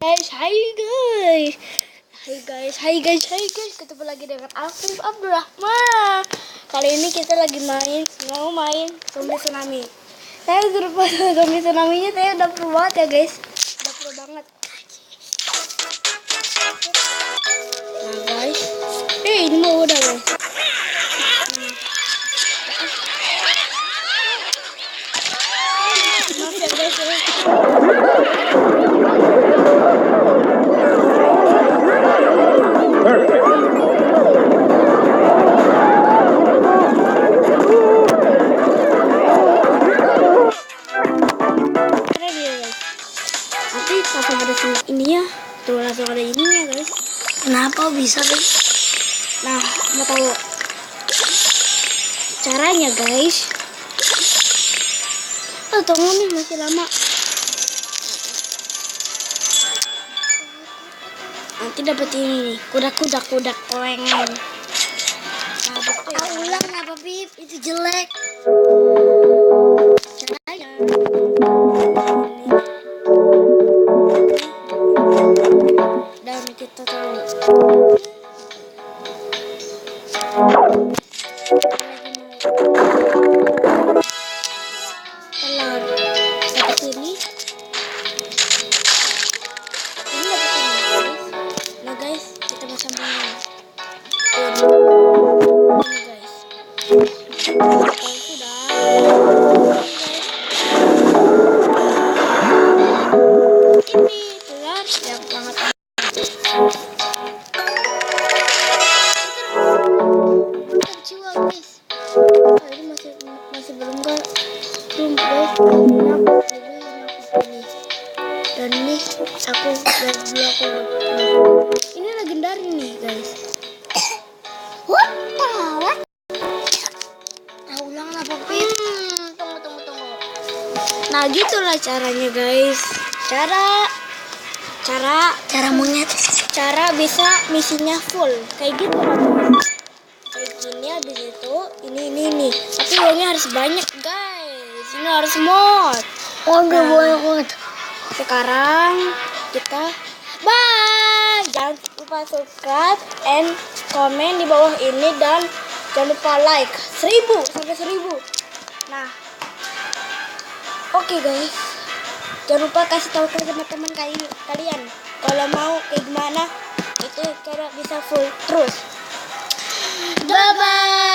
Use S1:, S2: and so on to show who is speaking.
S1: Hai guys, ketemu lagi dengan Afif Abdurrahman. Kali ini kita lagi mau main zombie tsunami. Saya suruh foto zombie tsunaminya, saya udah pro banget ya guys, udah pro banget. Nah guys, ini mau udah guys. Maaf ya guys. Langsung ada ininya tuh, langsung ada ininya guys.
S2: Kenapa bisa guys?
S1: Nah, mau tahu caranya guys? Tunggu nih, masih lama. Nanti dapat ini nih, kudak kelengan.
S2: Ulang kenapa Pip? Itu jelek.
S1: Caranya dan kita tahu telan dapat ini nah guys, kita mau sambungin ini guys. Kalau sudah ini telan yang sangat jiwa guys. Ini masih belum guys, dan ini aku ini legendary nih guys.
S2: What? Ulang kenapa Pip?
S1: Tunggu. Nah gitulah caranya guys. Cara
S2: monyet.
S1: Cara bisa misinya full kayak gitu lah. Kayak gini, habis itu ini tapi uangnya harus banyak guys. Ini harus mod.
S2: Nggak boleh banget.
S1: Sekarang kita bye. Jangan lupa subscribe and komen di bawah ini, dan jangan lupa like 1000. Nah, oke guys, jangan lupa kasih tahu ke teman-teman kalian kalau mau kayak gimana itu cara bisa full terus. Bye bye.